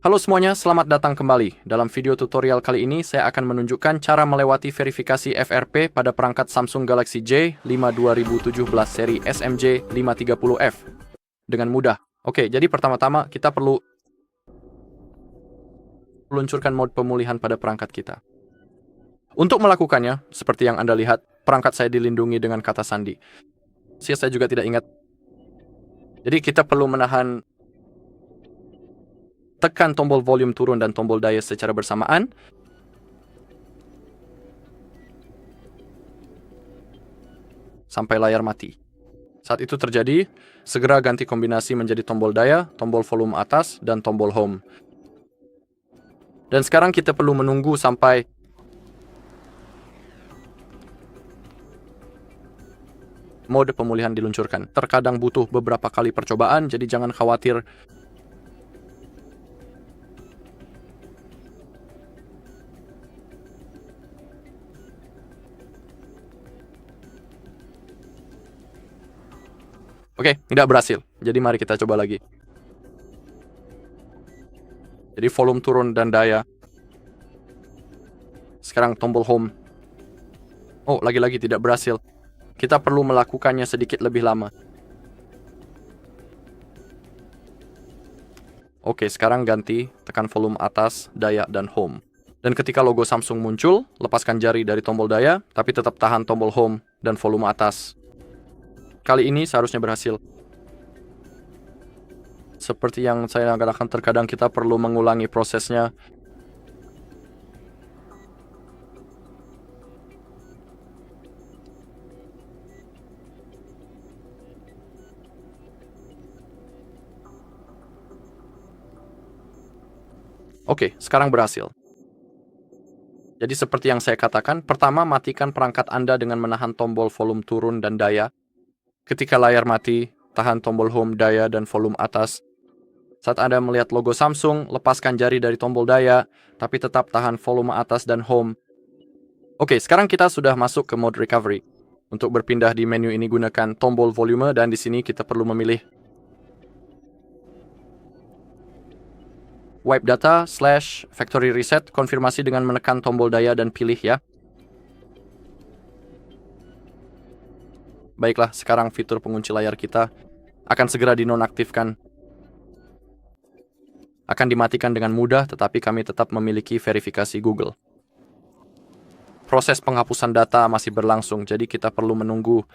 Halo semuanya, selamat datang kembali. Dalam video tutorial kali ini, saya akan menunjukkan cara melewati verifikasi FRP pada perangkat Samsung Galaxy J5 2017 seri SMJ 530F dengan mudah. Oke, jadi pertama-tama kita perlu meluncurkan mode pemulihan pada perangkat kita. Untuk melakukannya, seperti yang Anda lihat, perangkat saya dilindungi dengan kata sandi. Saya juga tidak ingat. Jadi kita perlu menahan tekan tombol volume turun dan tombol daya secara bersamaan. Sampai layar mati. Saat itu terjadi, segera ganti kombinasi menjadi tombol daya, tombol volume atas, dan tombol home. Dan sekarang kita perlu menunggu sampai mode pemulihan diluncurkan. Terkadang butuh beberapa kali percobaan, jadi jangan khawatir. Oke, tidak berhasil. Jadi mari kita coba lagi. Jadi volume turun dan daya. Sekarang tombol home. Oh, lagi-lagi tidak berhasil. Kita perlu melakukannya sedikit lebih lama. Oke, sekarang ganti, tekan volume atas, daya, dan home. Dan ketika logo Samsung muncul, lepaskan jari dari tombol daya, tapi tetap tahan tombol home dan volume atas. Kali ini seharusnya berhasil. Seperti yang saya katakan, terkadang kita perlu mengulangi prosesnya. Oke, sekarang berhasil. Jadi seperti yang saya katakan, pertama matikan perangkat Anda dengan menahan tombol volume turun dan daya. Ketika layar mati, tahan tombol home, daya, dan volume atas. Saat Anda melihat logo Samsung, lepaskan jari dari tombol daya, tapi tetap tahan volume atas dan home. Oke, sekarang kita sudah masuk ke mode recovery. Untuk berpindah di menu ini gunakan tombol volume, dan di sini kita perlu memilih wipe data / factory reset, konfirmasi dengan menekan tombol daya dan pilih ya. Baiklah, sekarang fitur pengunci layar kita akan segera dinonaktifkan. Akan dimatikan dengan mudah, tetapi kami tetap memiliki verifikasi Google. Proses penghapusan data masih berlangsung, jadi kita perlu menunggu.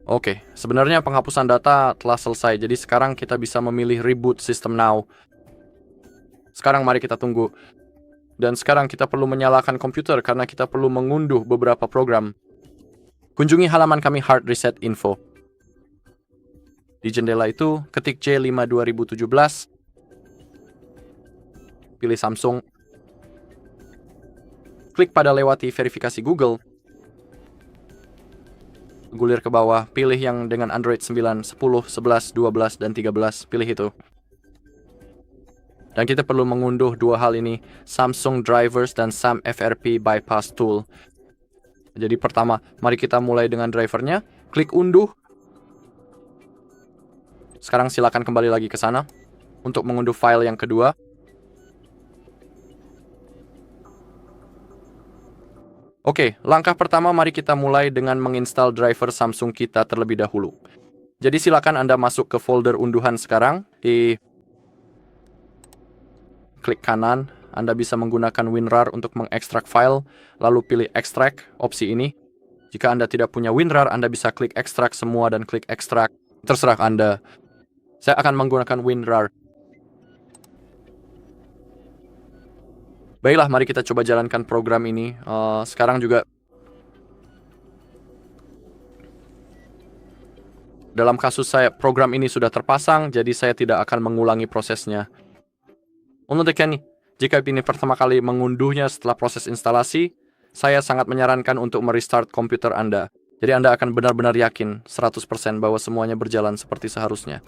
Oke, sebenarnya penghapusan data telah selesai, jadi sekarang kita bisa memilih Reboot System Now. Sekarang mari kita tunggu. Dan sekarang kita perlu menyalakan komputer karena kita perlu mengunduh beberapa program. Kunjungi halaman kami Hard Reset Info. Di jendela itu, ketik J5 2017. Pilih Samsung. Klik pada lewati verifikasi Google. Gulir ke bawah, pilih yang dengan Android 9, 10, 11, 12, dan 13. Pilih itu. Dan kita perlu mengunduh dua hal ini, Samsung Drivers dan SAM FRP Bypass Tool. Jadi pertama, mari kita mulai dengan drivernya. Klik unduh. Sekarang silakan kembali lagi ke sana untuk mengunduh file yang kedua. Oke, langkah pertama mari kita mulai dengan menginstal driver Samsung kita terlebih dahulu. Jadi silakan Anda masuk ke folder unduhan sekarang. Di klik kanan, Anda bisa menggunakan WinRAR untuk mengekstrak file, lalu pilih extract, opsi ini. Jika Anda tidak punya WinRAR, Anda bisa klik ekstrak semua dan klik ekstrak. Terserah Anda. Saya akan menggunakan WinRAR. Baiklah, mari kita coba jalankan program ini. Sekarang juga dalam kasus saya, program ini sudah terpasang, jadi saya tidak akan mengulangi prosesnya. Jika ini pertama kali mengunduhnya setelah proses instalasi, saya sangat menyarankan untuk merestart komputer Anda. Jadi Anda akan benar-benar yakin 100% bahwa semuanya berjalan seperti seharusnya.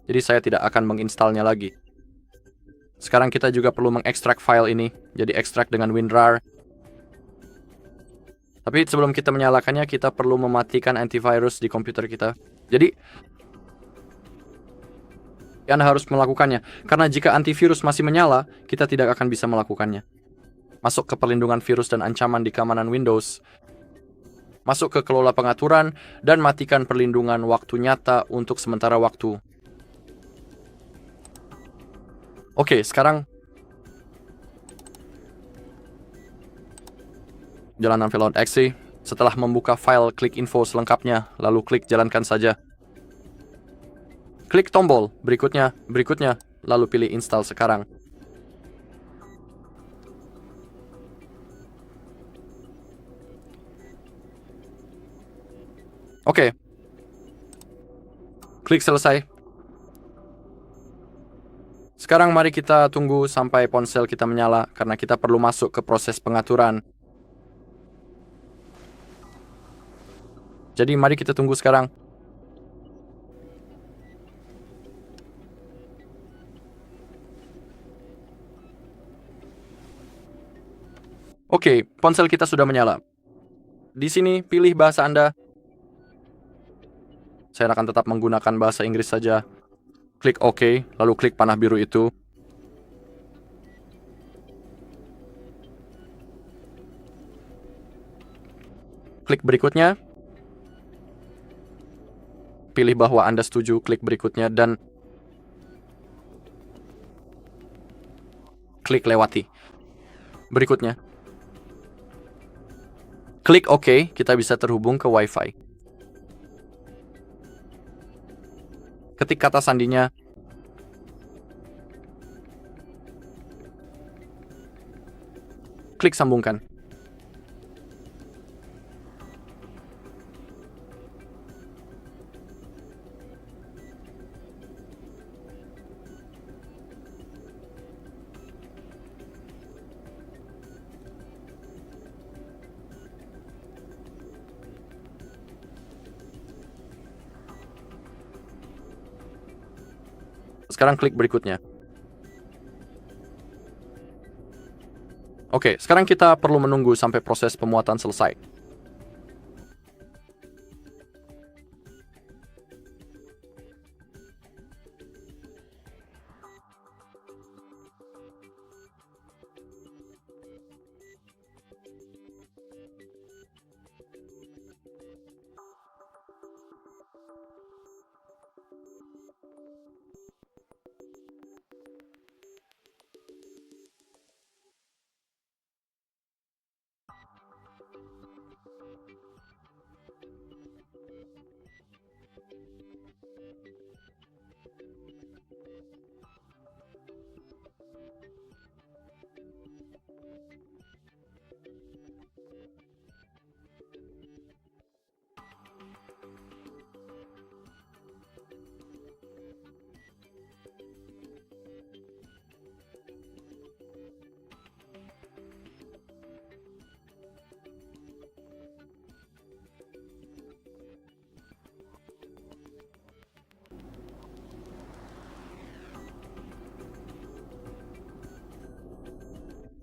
Jadi saya tidak akan menginstalnya lagi. Sekarang kita juga perlu mengekstrak file ini. Jadi ekstrak dengan WinRAR. Tapi sebelum kita menyalakannya, kita perlu mematikan antivirus di komputer kita. Jadi Anda harus melakukannya, karena jika antivirus masih menyala, kita tidak akan bisa melakukannya. Masuk ke perlindungan virus dan ancaman di keamanan Windows. Masuk ke kelola pengaturan, dan matikan perlindungan waktu nyata untuk sementara waktu. Oke, sekarang jalankan Velout exe. Setelah membuka file, klik info selengkapnya, lalu klik jalankan saja. Klik tombol berikutnya, lalu pilih install sekarang. Oke. Klik selesai. Sekarang mari kita tunggu sampai ponsel kita menyala, karena kita perlu masuk ke proses pengaturan. Jadi mari kita tunggu sekarang. Oke, ponsel kita sudah menyala. Di sini pilih bahasa Anda. Saya akan tetap menggunakan bahasa Inggris saja. Klik OK, lalu klik panah biru itu. Klik berikutnya. Pilih bahwa Anda setuju, klik berikutnya, dan klik lewati. Berikutnya. Klik OK, kita bisa terhubung ke Wi-Fi. Ketik kata sandinya. Klik sambungkan. Sekarang klik berikutnya. Oke, sekarang kita perlu menunggu sampai proses pemuatan selesai.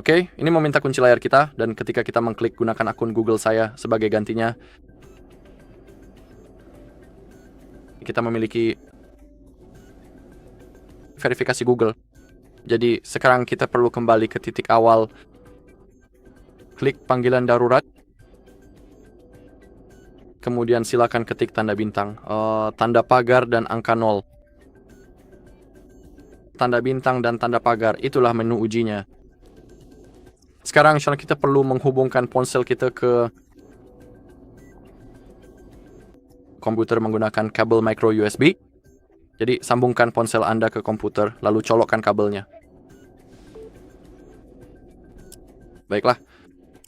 Oke, ini meminta kunci layar kita, dan ketika kita mengklik gunakan akun Google saya sebagai gantinya, kita memiliki verifikasi Google. Jadi sekarang kita perlu kembali ke titik awal. Klik panggilan darurat. Kemudian silakan ketik tanda bintang, tanda pagar dan angka 0. Tanda bintang dan tanda pagar, itulah menu ujinya. Sekarang kita perlu menghubungkan ponsel kita ke komputer menggunakan kabel micro USB. Jadi sambungkan ponsel Anda ke komputer, lalu colokkan kabelnya. Baiklah.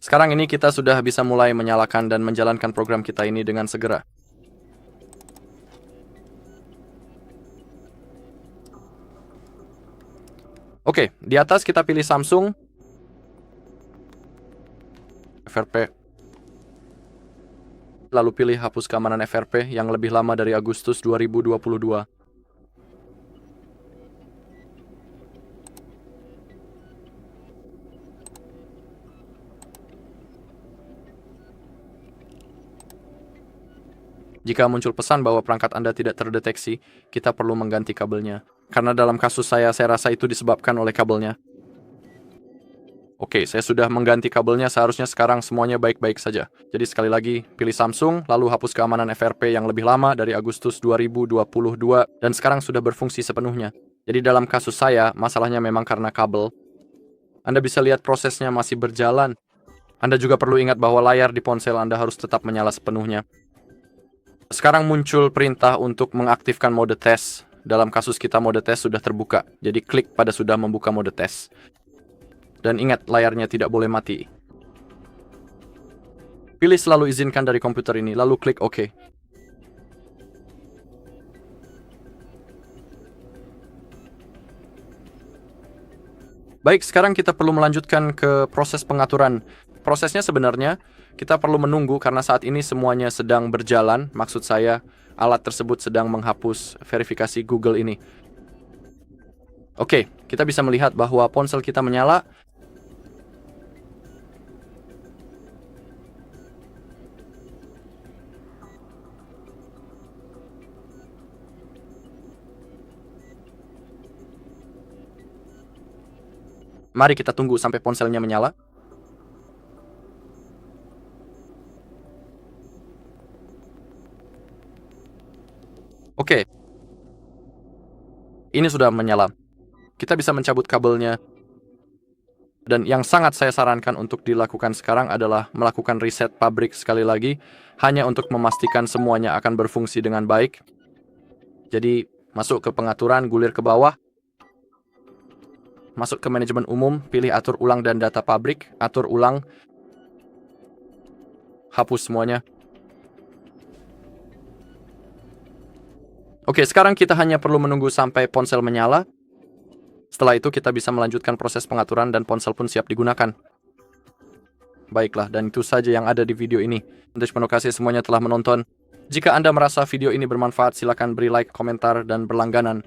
Sekarang ini kita sudah bisa mulai menyalakan dan menjalankan program kita ini dengan segera. Oke, di atas kita pilih Samsung, FRP. Lalu pilih hapus keamanan FRP yang lebih lama dari Agustus 2022. Jika muncul pesan bahwa perangkat Anda tidak terdeteksi, kita perlu mengganti kabelnya. Karena dalam kasus saya rasa itu disebabkan oleh kabelnya. Oke, saya sudah mengganti kabelnya, seharusnya sekarang semuanya baik-baik saja. Jadi sekali lagi, pilih Samsung, lalu hapus keamanan FRP yang lebih lama dari Agustus 2022, dan sekarang sudah berfungsi sepenuhnya. Jadi dalam kasus saya, masalahnya memang karena kabel. Anda bisa lihat prosesnya masih berjalan. Anda juga perlu ingat bahwa layar di ponsel Anda harus tetap menyala sepenuhnya. Sekarang muncul perintah untuk mengaktifkan mode tes. Dalam kasus kita mode tes sudah terbuka, jadi klik pada sudah membuka mode tes. Dan ingat, layarnya tidak boleh mati. Pilih selalu izinkan dari komputer ini, lalu klik OK. Baik, sekarang kita perlu melanjutkan ke proses pengaturan. Prosesnya sebenarnya, kita perlu menunggu karena saat ini semuanya sedang berjalan. Maksud saya, alat tersebut sedang menghapus verifikasi Google ini. Oke, kita bisa melihat bahwa ponsel kita menyala. Mari kita tunggu sampai ponselnya menyala. Oke. Ini sudah menyala. Kita bisa mencabut kabelnya. Dan yang sangat saya sarankan untuk dilakukan sekarang adalah melakukan reset pabrik sekali lagi, hanya untuk memastikan semuanya akan berfungsi dengan baik. Jadi, masuk ke pengaturan, gulir ke bawah. Masuk ke manajemen umum, pilih atur ulang dan data pabrik, atur ulang. Hapus semuanya. Oke, sekarang kita hanya perlu menunggu sampai ponsel menyala. Setelah itu kita bisa melanjutkan proses pengaturan dan ponsel pun siap digunakan. Baiklah, dan itu saja yang ada di video ini. Terima kasih semuanya telah menonton. Jika Anda merasa video ini bermanfaat, silakan beri like, komentar, dan berlangganan.